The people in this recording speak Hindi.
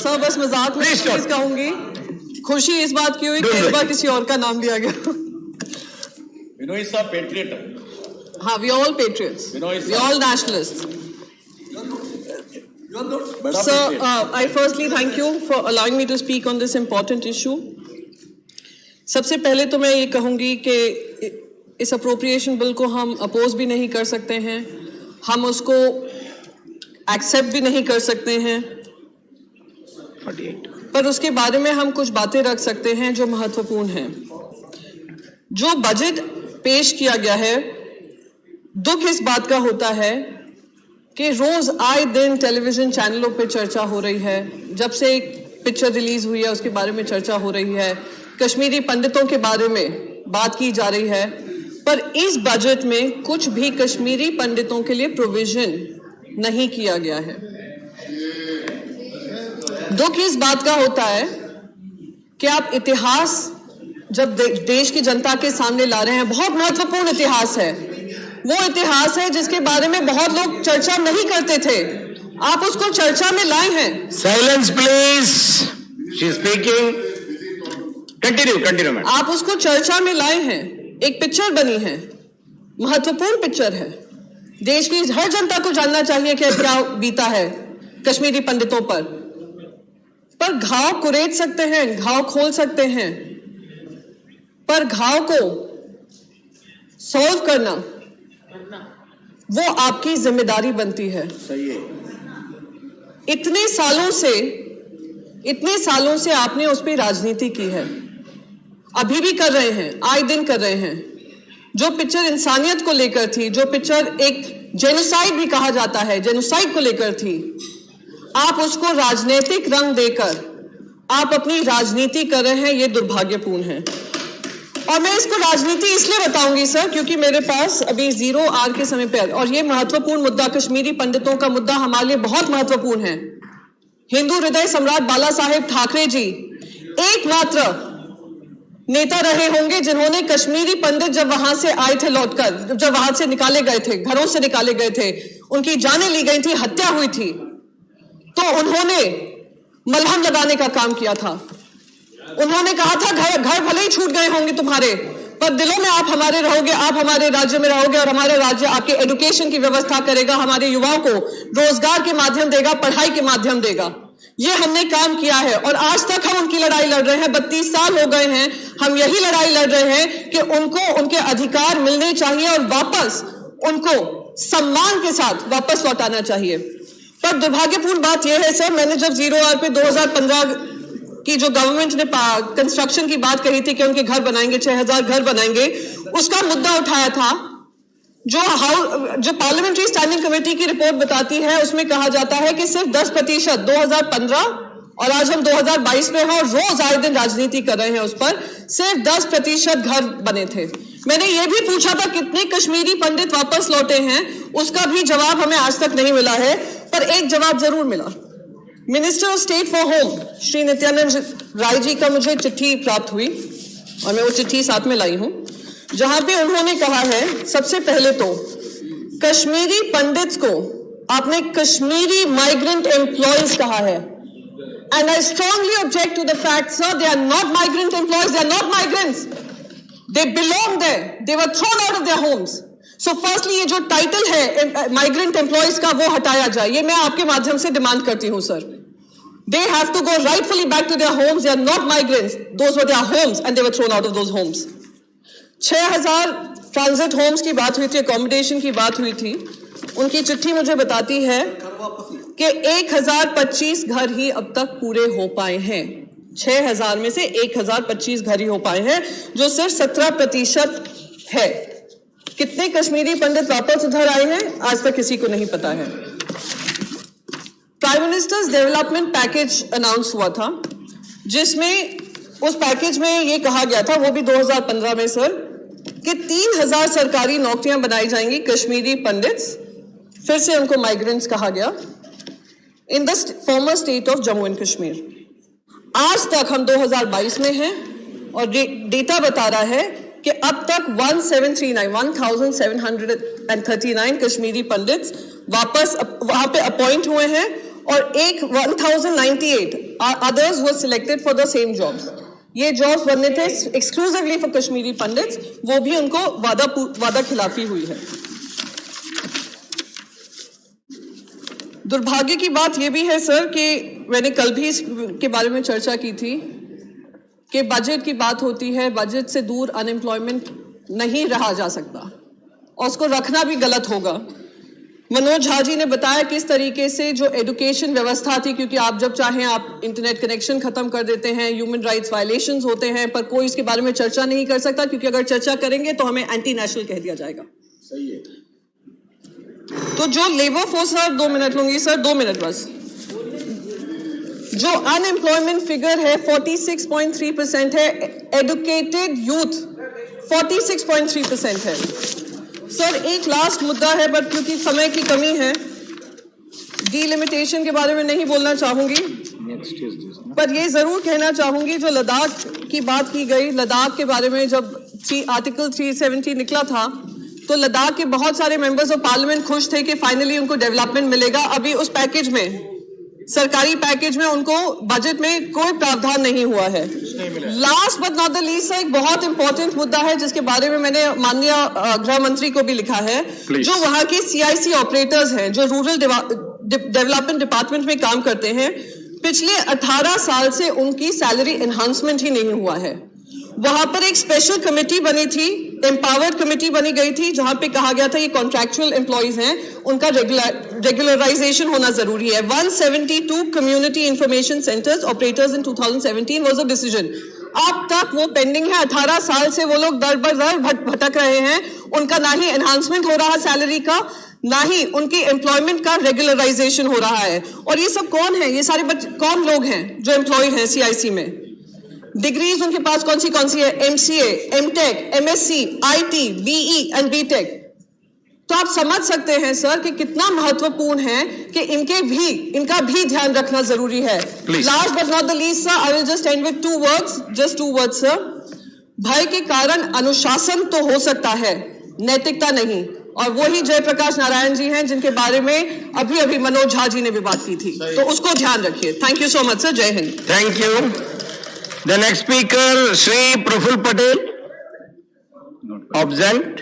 सर बस मजाक में चीज कहूंगी, खुशी इस बात की हुई कि इस बार किसी और का नाम लिया गया। Binoy is a patriot. हाँ, we are all patriots. We are all nationalists. Sir, I firstly thank you for allowing me to speak on this important issue. सबसे पहले तो मैं ये कहूंगी कि इस अप्रोप्रिएशन बिल को हम अपोज भी नहीं कर सकते हैं, हम उसको एक्सेप्ट भी नहीं कर सकते हैं, पर उसके बारे में हम कुछ बातें रख सकते हैं जो महत्वपूर्ण हैं। जो बजट पेश किया गया है, दुख इस बात का होता है कि रोज आए दिन टेलीविजन चैनलों पे चर्चा हो रही है, जब से एक पिक्चर रिलीज हुई है उसके बारे में चर्चा हो रही है, कश्मीरी पंडितों के बारे में बात की जा रही है, पर इस बजट में कुछ भी कश्मीरी पंडितों के लिए प्रोविजन नहीं किया गया है। दुख इस बात का होता है कि आप इतिहास जब देश की जनता के सामने ला रहे हैं, बहुत महत्वपूर्ण इतिहास है, वो इतिहास है जिसके बारे में बहुत लोग चर्चा नहीं करते थे, आप उसको चर्चा में लाए हैं। Silence please, she is speaking. Continue ma'am. आप उसको चर्चा में लाए हैं, एक पिक्चर बनी है, महत्वपूर्ण पिक्चर है, देश की हर जनता को जानना चाहिए कि क्या बीता है कश्मीरी पंडितों पर घाव कुरेद सकते हैं, घाव खोल सकते हैं, पर घाव को सॉल्व करना वो आपकी जिम्मेदारी बनती है। सही है। इतने सालों से आपने उस पर राजनीति की है, अभी भी कर रहे हैं, आए दिन कर रहे हैं। जो पिक्चर इंसानियत को लेकर थी, जो पिक्चर एक जेनोसाइड भी कहा जाता है, जेनोसाइड को लेकर थी, आप उसको राजनीतिक रंग देकर आप अपनी राजनीति कर रहे हैं, ये दुर्भाग्यपूर्ण है। और मैं इसको राजनीति इसलिए बताऊंगी सर, क्योंकि मेरे पास अभी 0 आवर के समय पर, और ये महत्वपूर्ण मुद्दा, कश्मीरी पंडितों का मुद्दा हमारे लिए बहुत महत्वपूर्ण है। हिंदू हृदय सम्राट बाला साहेब ठाकरे जी एकमात्र नेता रहे होंगे जिन्होंने कश्मीरी पंडित जब वहां से आए थे लौटकर, जब वहां से निकाले गए थे, घरों से निकाले गए थे, उनकी जानें ली गई थी, हत्या हुई थी, तो उन्होंने मलहम लगाने का काम किया था। उन्होंने कहा था घर भले ही छूट गए होंगे तुम्हारे, पर दिलों में आप हमारे रहोगे, आप हमारे राज्य में रहोगे, और हमारा राज्य आपके एजुकेशन की व्यवस्था करेगा, हमारे युवाओं को रोजगार के माध्यम देगा, पढ़ाई के माध्यम देगा। ये हमने काम किया है और आज तक हम उनकी लड़ाई लड़ रहे हैं। 32 साल हो गए हैं, हम यही लड़ाई लड़ रहे हैं कि उनको उनके अधिकार मिलने चाहिए और वापस उनको सम्मान के साथ वापस लौटाना चाहिए। पर दुर्भाग्यपूर्ण बात यह है सर, मैंने जब 0 आवर पे 2015 की जो गवर्नमेंट ने कंस्ट्रक्शन की बात कही थी कि उनके घर बनाएंगे, 6000 घर बनाएंगे, उसका मुद्दा उठाया था। जो पार्लियामेंट्री स्टैंडिंग कमेटी की रिपोर्ट बताती है, उसमें कहा जाता है कि सिर्फ 10% 2015 और आज हम 2022 में हैं और रोज आए दिन राजनीति कर रहे हैं उस पर, सिर्फ 10% घर बने थे। मैंने ये भी पूछा था कितने कश्मीरी पंडित वापस लौटे हैं, उसका भी जवाब हमें आज तक नहीं मिला है, पर एक जवाब जरूर मिला। Minister of state for home Shri Nityanand Rai ji का मुझे चिट्ठी प्राप्त हुई और मैं वो चिट्ठी साथ में लाई हूं, जहां पे उन्होंने कहा है, सबसे पहले तो कश्मीरी पंडित को आपने कश्मीरी माइग्रेंट एम्प्लॉयज कहा है, and I strongly object to the fact sir, they are not migrant employees, they are not migrants, they belong there, they were thrown out of their homes. So firstly ये जो टाइटल है माइग्रेंट एम्प्लॉयज का, वो हटाया जाए, ये मैं आपके माध्यम से डिमांड करती हूं sir. They have to go rightfully back to their homes. They are not migrants. Those were their homes and they were thrown out of those homes. 6000 transit homes की बात हुई थी, अकोमोडेशन की बात हुई थी। उनकी चिट्ठी मुझे बताती है कि 1025 घर ही अब तक पूरे हो पाए हैं। 6000 में से 1025 घर ही हो पाए हैं, जो सिर्फ 17% है। कितने कश्मीरी पंडित वापस उधर आए हैं, आज तक किसी को नहीं पता है। Prime ministers development package announce हुआ था, जिसमें उस पैकेज में ये कहा गया था, वो भी 2015 में सर, कि 3000 सरकारी नौकरियां बनाई जाएंगी कश्मीरी पंडित्स, फिर से उनको माइग्रेंट्स कहा गया, in the former state of Jammu and Kashmir. आज तक हम 2022 में हैं और डेटा बता रहा है कि अब तक 1739 कश्मीरी पंडित्स वापस वहां पे अपॉइंट हुए हैं और एक 1098 others were selected for the same jobs. ये जॉब्स बनने थे एक्सक्लूसिवली फॉर कश्मीरी पंडित्स, वो भी उनको वादा खिलाफी हुई है। दुर्भाग्य की बात यह भी है सर कि मैंने कल भी इसके बारे में चर्चा की थी कि बजट की बात होती है, बजट से दूर अनएम्प्लॉयमेंट नहीं रहा जा सकता और उसको रखना भी गलत होगा। मनोज झा जी ने बताया किस तरीके से जो एजुकेशन व्यवस्था थी, क्योंकि आप जब चाहें आप इंटरनेट कनेक्शन खत्म कर देते हैं, ह्यूमन राइट्स वायलेशंस होते हैं, पर कोई इसके बारे में चर्चा नहीं कर सकता, क्योंकि अगर चर्चा करेंगे तो हमें एंटी नेशनल कह दिया जाएगा। सही है। तो जो लेबर फोर्स, सर 2 मिनट लूंगी सर, 2 मिनट बस। जो अनएम्प्लॉयमेंट फिगर है 46.3% है, एडुकेटेड यूथ 46.3% है। सर एक लास्ट मुद्दा है, बट क्योंकि समय की कमी है, डीलिमिटेशन के बारे में नहीं बोलना चाहूंगी, पर ये जरूर कहना चाहूंगी जो लद्दाख की बात की गई, लद्दाख के बारे में जब आर्टिकल 370 निकला था तो लद्दाख के बहुत सारे मेंबर्स ऑफ पार्लियामेंट खुश थे कि फाइनली उनको डेवलपमेंट मिलेगा। अभी उस पैकेज में, सरकारी पैकेज में, उनको बजट में कोई प्रावधान नहीं हुआ है। Last but not the least एक बहुत इंपॉर्टेंट मुद्दा है जिसके बारे में मैंने माननीय गृह मंत्री को भी लिखा है। जो वहां के CIC ऑपरेटर्स हैं, जो रूरल डेवलपमेंट डिपार्टमेंट में काम करते हैं, पिछले 18 साल से उनकी सैलरी एनहांसमेंट ही नहीं हुआ है। वहां पर एक स्पेशल कमेटी बनी थी, एम्पावर्ड कमेटी बनी गई थी, जहां पे कहा गया था ये कॉन्ट्रैक्चुअल एम्प्लॉइज हैं, उनका रेगुलराइजेशन होना जरूरी है। 172 community information centres operators in 2017 was a decision. अब तक वो पेंडिंग है, 18 साल से वो लोग दर बदर भटक रहे हैं। उनका ना ही एनहांसमेंट हो रहा सैलरी का, ना ही उनकी एम्प्लॉयमेंट का रेगुलराइजेशन हो रहा है। और ये सब कौन है? ये सारे कौन लोग हैं जो एम्प्लॉयड हैं CIC में? डिग्रीज उनके पास कौन सी है? MCA, MTech, MSc, IT, BE and BTech। तो आप समझ सकते हैं सर कि कितना महत्वपूर्ण है कि इनका भी ध्यान रखना जरूरी है। Last but not the least sir, I will just and with 2 words sir. भय के कारण अनुशासन तो हो सकता है, नैतिकता नहीं। और वही जयप्रकाश नारायण जी हैं जिनके बारे में अभी मनोज झा जी ने भी बात की थी, तो उसको ध्यान रखिए। Thank you so much sir, जय Hind. Thank you. The next speaker, Shri Praful Patel. Absent.